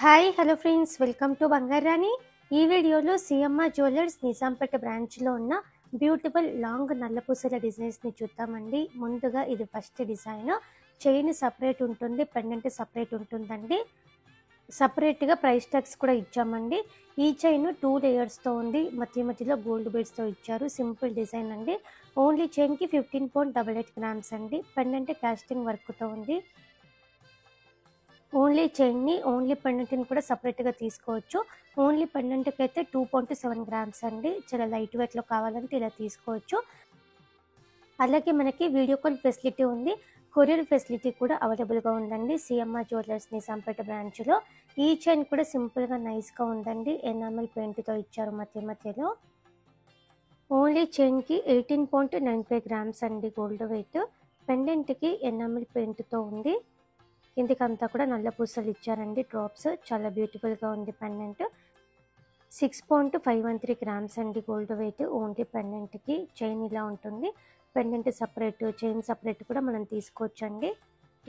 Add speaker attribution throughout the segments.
Speaker 1: Hi hello friends, welcome to Bangarani. ఈ వీడియోలో CMR jewellers Nizampet బ్రాంచ్లో ఉన్న బ్యూటిఫుల్ లాంగ్ నల్లపూసల డిజైన్స్ని చూద్దామండి. ముందుగా ఇది ఫస్ట్ డిజైన్. చైన్ సపరేట్ ఉంటుంది, పెండెంట్ సపరేట్ ఉంటుందండి. సపరేట్గా ప్రైస్ ట్యాగ్స్ కూడా ఇచ్చామండి. ఈ చైన్ 2 లేయర్స్తో ఉంది, మధ్యలో గోల్డ్ బీడ్స్తో ఇచ్చారు. సింపుల్ డిజైన్ అండి. ఓన్లీ చైన్కి 15.88 గ్రామ్స్ అండి. పెండెంట్ కాస్టింగ్ వర్క్తో ఉంది. ఓన్లీ చైన్ని, ఓన్లీ పెండెంట్ని కూడా సపరేట్గా తీసుకోవచ్చు. ఓన్లీ పెండెంట్కి అయితే 2.7 గ్రామ్స్ అండి. చాలా లైట్ వెయిట్లో కావాలంటే ఇలా తీసుకోవచ్చు. అలాగే మనకి వీడియో కాల్ ఫెసిలిటీ ఉంది, కొరియర్ ఫెసిలిటీ కూడా అవైలబుల్గా ఉందండి సిఎంఆర్ జ్యువెలర్స్ నిజాంపేట బ్రాంచ్లో. ఈ చైన్ కూడా సింపుల్గా నైస్గా ఉందండి. ఎనామెల్ పెయింట్తో ఇచ్చారు మధ్యలో. ఓన్లీ చైన్కి 18.95 గ్రామ్స్ అండి గోల్డ్ వెయిట్. పెండెంట్కి ఎనామెల్ పెయింట్తో ఉంది. కిందికంతా కూడా నల్ల పూసలు ఇచ్చారండి, డ్రాప్స్. చాలా బ్యూటిఫుల్గా ఉంది పెండెంట్. 6.513 గ్రామ్స్ అండి గోల్డ్ వెయిట్. ఓన్లీ పెండెంట్కి. చైన్ ఇలా ఉంటుంది, పెండెంట్ సపరేట్, చైన్ సపరేట్ కూడా మనం తీసుకోవచ్చండి.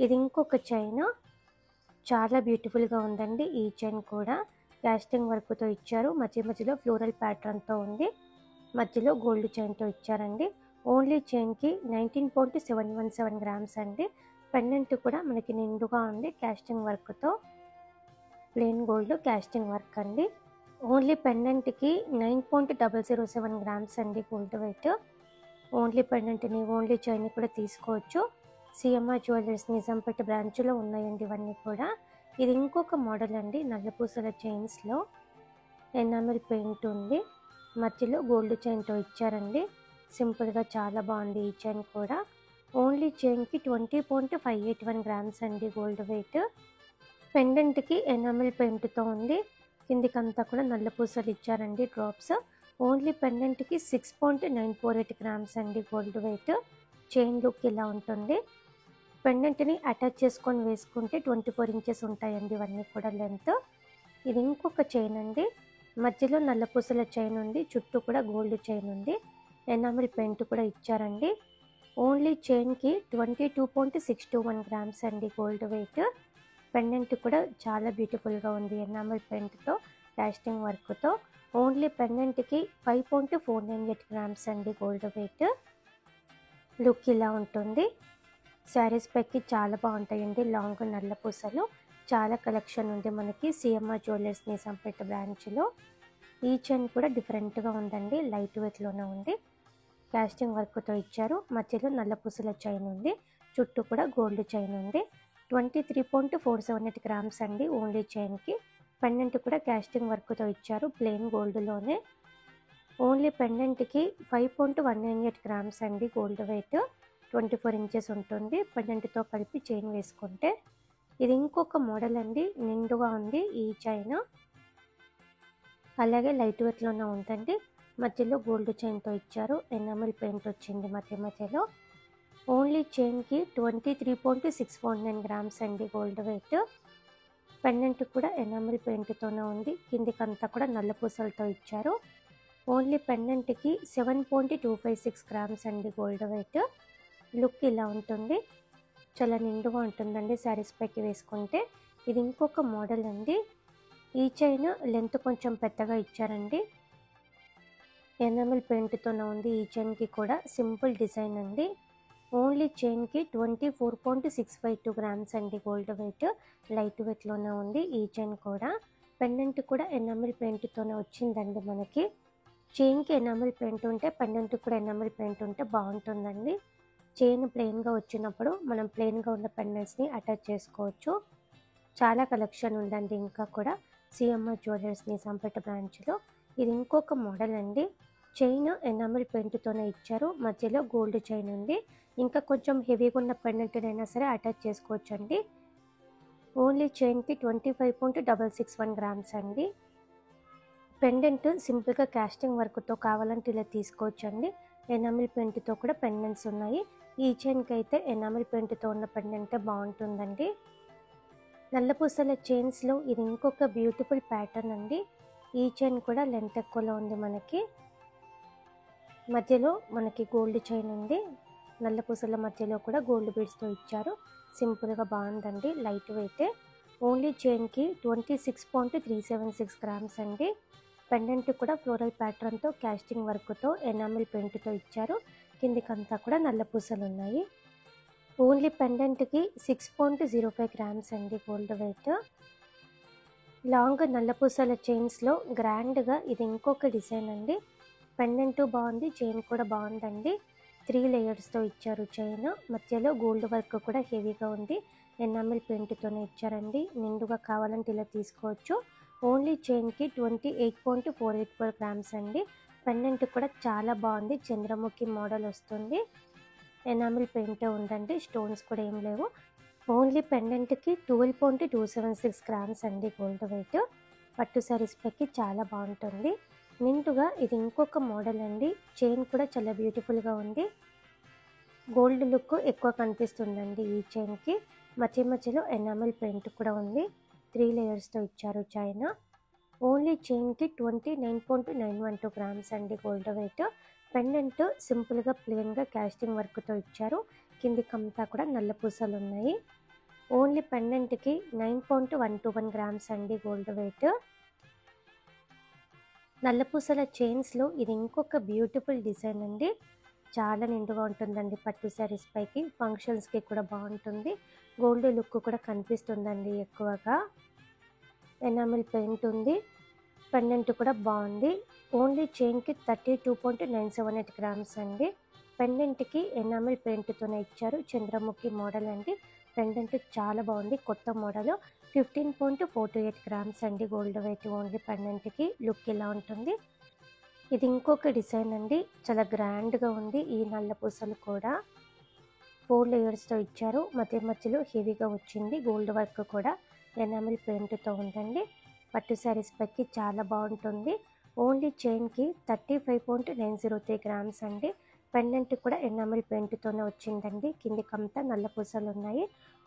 Speaker 1: ఇది ఇంకొక చైన్, చాలా బ్యూటిఫుల్గా ఉందండి. ఈ చైన్ కూడా కాస్టింగ్ వర్క్తో ఇచ్చారు. మధ్యలో ఫ్లోరల్ ప్యాటర్న్తో ఉంది, మధ్యలో గోల్డ్ చైన్తో ఇచ్చారండి. ఓన్లీ చైన్కి 19.717 గ్రామ్స్ అండి. పెండెంట్ కూడా మనకి నిండుగా ఉంది, కాస్టింగ్ వర్క్తో. ప్లెయిన్ గోల్డ్ కాస్టింగ్ వర్క్ అండి. ఓన్లీ పెండెంట్కి 9.007 గ్రామ్స్ అండి గోల్డ్ వెయిట్. ఓన్లీ పెండెంట్ని, ఓన్లీ చైన్ కూడా తీసుకోవచ్చు. సిఎంఆర్ జ్యువెలర్స్ నిజాంపేట బ్రాంచ్లో ఉన్నాయండి ఇవన్నీ కూడా. ఇది ఇంకొక మోడల్ అండి, నల్లపూసల చైన్స్లో. ఎనామెల్ పెయింట్ ఉంది, మధ్యలో గోల్డ్ చైన్తో ఇచ్చారండి. సింపుల్గా చాలా బాగుంది ఈ చైన్ కూడా. ఓన్లీ చైన్కి 20.581 గ్రామ్స్ అండి గోల్డ్ వెయిట్. పెండెంట్కి ఎనామెల్ పెయింట్తో ఉంది. కిందికంతా కూడా నల్ల పూసలు ఇచ్చారండి, డ్రాప్స్. ఓన్లీ పెండెంట్కి 6.948 గ్రామ్స్ అండి గోల్డ్ వెయిట్. చైన్ లుక్ ఇలా ఉంటుంది. పెండెంట్ని అటాచ్ చేసుకొని వేసుకుంటే 24 ఇంచెస్ ఉంటాయండి ఇవన్నీ కూడా లెంత్. ఇది ఇంకొక చైన్ అండి, మధ్యలో నల్ల పూసల చైన్ ఉంది, చుట్టూ కూడా గోల్డ్ చైన్ ఉంది. ఎనామెల్ పెయింట్ కూడా ఇచ్చారండి. ఓన్లీ చైన్కి 22.621 గ్రామ్స్ అండి గోల్డ్ వెయిట్. పెండెంట్ కూడా చాలా బ్యూటిఫుల్గా ఉంది, ఎనామెల్ పెయింట్తో, కాస్టింగ్ వర్క్తో. ఓన్లీ పెండెంట్కి 5.498 గ్రామ్స్ అండి గోల్డ్ వెయిట్. లుక్ ఇలా ఉంటుంది. శారీస్ పైకి చాలా బాగుంటాయండి లాంగ్ నల్ల పూసలు. చాలా కలెక్షన్ ఉంది మనకి సిఎంఆర్ జ్యువెలర్స్ నిజాంపేట బ్రాంచ్లో. ఈ చైన్ కూడా డిఫరెంట్గా ఉందండి, లైట్ వెయిట్లోనే ఉంది, కాస్టింగ్ వర్క్తో ఇచ్చారు. మధ్యలో నల్ల పూసల చైన్ ఉంది, చుట్టూ కూడా గోల్డ్ చైన్ ఉంది. 23.478 గ్రామ్స్ అండి ఓన్లీ చైన్కి. పెండెంట్ కూడా కాస్టింగ్ వర్క్తో ఇచ్చారు, ప్లెయిన్ గోల్డ్లోనే. ఓన్లీ పెండెంట్కి 5.198 గ్రామ్స్ అండి గోల్డ్ వెయిట్. 24 ఇంచెస్ ఉంటుంది పెండెంట్తో కలిపి చైన్ వేసుకుంటే. ఇది ఇంకొక మోడల్ అండి, నిండుగా ఉంది ఈ చైన్. అలాగే లైట్ వెయిట్లోనే ఉందండి. మధ్యలో గోల్డ్ చైన్తో ఇచ్చారు, ఎనామెల్ పెయింట్ వచ్చింది మధ్యలో. ఓన్లీ చైన్కి 23.649 గ్రామ్స్ అండి గోల్డ్ వెయిట్. పెండెంట్ కూడా ఎనామెల్ పెయింట్తోనే ఉంది, కిందికంతా కూడా నల్ల పూసలతో ఇచ్చారు. ఓన్లీ పెండెంట్కి 7.256 గ్రామ్స్ అండి గోల్డ్ వెయిట్. లుక్ ఇలా ఉంటుంది, చాలా నిండుగా ఉంటుందండి శారీస్ పైకి వేసుకుంటే. ఇది ఇంకొక మోడల్ అండి. ఈ చైన్ లెంత్ కొంచెం పెద్దగా ఇచ్చారండి, ఎనామెల్ పెయింట్తోనే ఉంది. ఈ చైన్కి కూడా సింపుల్ డిజైన్ అండి. ఓన్లీ చైన్కి 24.652 గ్రామ్స్ అండి గోల్డ్ వెయిట్. లైట్ వెయిట్లోనే ఉంది ఈ చైన్ కూడా. పెండెంట్ కూడా ఎనామెల్ పెయింట్తోనే వచ్చిందండి మనకి. చైన్కి ఎనామెల్ పెయింట్ ఉంటే పెండెంట్ కూడా ఎనామెల్ పెయింట్ ఉంటే బాగుంటుందండి. చైన్ ప్లెయిన్గా వచ్చినప్పుడు మనం ప్లెయిన్గా ఉన్న పెండెంట్స్ని అటాచ్ చేసుకోవచ్చు. చాలా కలెక్షన్ ఉందండి ఇంకా కూడా సిఎంఆర్ జ్యువెలర్స్ నిజాంపేట బ్రాంచ్లో. ఇది ఇంకొక మోడల్ అండి. చైన్ ఎనామెల్ పెయింట్తోనే ఇచ్చారు, మధ్యలో గోల్డ్ చైన్ ఉంది. ఇంకా కొంచెం హెవీగా ఉన్న పెండెంట్ అయినా సరే అటాచ్ చేసుకోవచ్చు అండి. ఓన్లీ చైన్కి 25.661 గ్రామ్స్ అండి. పెండెంట్ సింపుల్గా కాస్టింగ్ వర్క్తో కావాలంటే ఇలా తీసుకోవచ్చు అండి. ఎనామెల్ పెయింట్తో కూడా పెండెంట్స్ ఉన్నాయి. ఈ చైన్కి అయితే ఎనామెల్ పెయింట్తో ఉన్న పెండెంటే బాగుంటుందండి. నల్లపూసల చైన్స్లో ఇది ఇంకొక బ్యూటిఫుల్ ప్యాటర్న్ అండి. ఈ చైన్ కూడా లెంత్ ఎక్కువలో ఉంది మనకి. మధ్యలో మనకి గోల్డ్ చైన్ ఉంది, నల్ల పూసల మధ్యలో కూడా గోల్డ్ బీడ్స్తో ఇచ్చారు. సింపుల్గా బాగుందండి, లైట్ వెయిట్. ఓన్లీ చైన్కి 26.376 గ్రామ్స్ అండి. పెండెంట్ కూడా ఫ్లోరల్ ప్యాటర్న్తో క్యాస్టింగ్ వర్క్తో ఎనామిల్ పెయింట్తో ఇచ్చారు. కిందికంతా కూడా నల్ల పూసలు ఉన్నాయి. ఓన్లీ పెండెంట్కి 6.05 గ్రామ్స్ అండి గోల్డ్ వెయిట్. లాంగ్ నల్ల పూసల చైన్స్లో గ్రాండ్గా ఇది ఇంకొక డిజైన్ అండి. పెండెంట్ బాగుంది, చైన్ కూడా బాగుందండి. 3 లేయర్స్తో ఇచ్చారు చైన్. మధ్యలో గోల్డ్ వర్క్ కూడా హెవీగా ఉంది. ఎనామిల్ పెయింట్తోనే ఇచ్చారండి. నిండుగా కావాలంటే ఇలా తీసుకోవచ్చు. ఓన్లీ చైన్కి 28.484 గ్రామ్స్ అండి. పెండెంట్ కూడా చాలా బాగుంది. చంద్రముఖి మోడల్ వస్తుంది. ఎనామిల్ పెయింట్ ఉందండి. స్టోన్స్ కూడా ఏం లేవు. ఓన్లీ పెండెంట్కి 12.276 గ్రామ్స్ అండి గోల్డ్ వెయిట్. పట్టు శారీస్ పైకి చాలా బాగుంటుంది. నిండుగా ఇది ఇంకొక మోడల్ అండి. చైన్ కూడా చాలా బ్యూటిఫుల్గా ఉంది. గోల్డ్ లుక్ ఎక్కువ కనిపిస్తుందండి ఈ చైన్కి. మధ్య మధ్యలో ఎనామిల్ పెయింట్ కూడా ఉంది. 3 లేయర్స్తో ఇచ్చారు చైన్. ఓన్లీ చైన్కి 29.912 గ్రామ్స్ అండి గోల్డ్ వెయిట్. పెండెంట్ సింపుల్గా ప్లెయిన్గా క్యాస్టింగ్ వర్క్తో ఇచ్చారు. కిందికంతా కూడా నల్ల పూసలు ఉన్నాయి. ఓన్లీ పెండెంట్కి 9.121 గ్రామ్స్ అండి గోల్డ్ వెయిట్. నల్లపూసల చైన్స్లో ఇది ఇంకొక బ్యూటిఫుల్ డిజైన్ అండి. చాలా నిండుగా ఉంటుందండి పట్టు శారీస్ పైకి. ఫంక్షన్స్కి కూడా బాగుంటుంది. గోల్డ్ లుక్ కూడా కనిపిస్తుందండి ఎక్కువగా. ఎనామిల్ పెయింట్ ఉంది. పెండెంట్ కూడా బాగుంది. ఓన్లీ చైన్కి 32.978 గ్రామ్స్ అండి. పెండెంట్కి ఎనామిల్ పెయింట్తోనే ఇచ్చారు. చంద్రముఖి మోడల్ అండి. పెండెంట్ చాలా బాగుంది. కొత్త మోడల్. 15.428 గ్రామ్స్ అండి గోల్డ్ వెయిట్. ఓన్లీ పెండెంట్కి లుక్ ఇలా ఉంటుంది. ఇది ఇంకొక డిజైన్ అండి. చాలా గ్రాండ్గా ఉంది. ఈ నల్ల పూసలు కూడా 4 లేయర్స్తో ఇచ్చారు. మధ్య మధ్యలో హెవీగా వచ్చింది. గోల్డ్ వర్క్ కూడా ఎనామిల్ పెయింట్తో ఉందండి. పట్టు శారీస్ పైకి చాలా బాగుంటుంది. ఓన్లీ చైన్కి 35.903 గ్రామ్స్ అండి. పెండెంట్ కూడా ఎనామిల్ పెయింట్తోనే వచ్చిందండి. కిందికంతా నల్ల పూసలు ఉన్నాయి.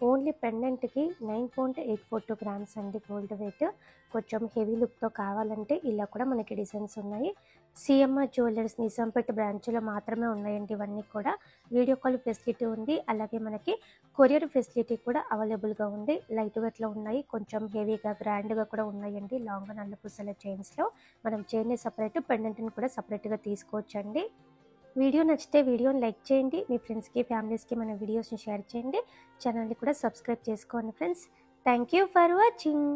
Speaker 1: ఓన్లీ పెండెంట్కి 9.842 గ్రామ్స్ అండి గోల్డ్ వెయిట్. కొంచెం హెవీ లుక్తో కావాలంటే ఇలా కూడా మనకి డిజైన్స్ ఉన్నాయి. సిఎంఆర్ జ్యువెలర్స్ నిజాంపేట బ్రాంచ్లో మాత్రమే ఉన్నాయండి ఇవన్నీ కూడా. వీడియో కాల్ ఫెసిలిటీ ఉంది. అలాగే మనకి కొరియర్ ఫెసిలిటీ కూడా అవైలబుల్గా ఉంది. లైట్ వెయిట్లో ఉన్నాయి. కొంచెం హెవీగా గ్రాండ్గా కూడా ఉన్నాయండి. లాంగ్ నల్ల పూసల చైన్స్లో మనం చైన్ని సపరేట్, పెండెంట్ని కూడా సపరేట్గా తీసుకోవచ్చండి. వీడియో నచ్చితే వీడియోని లైక్ చేయండి. మీ ఫ్రెండ్స్కి, ఫ్యామిలీస్కి మన వీడియోస్ని షేర్ చేయండి. ఛానల్ని కూడా సబ్స్క్రైబ్ చేసుకోండి friends. Thank you for watching.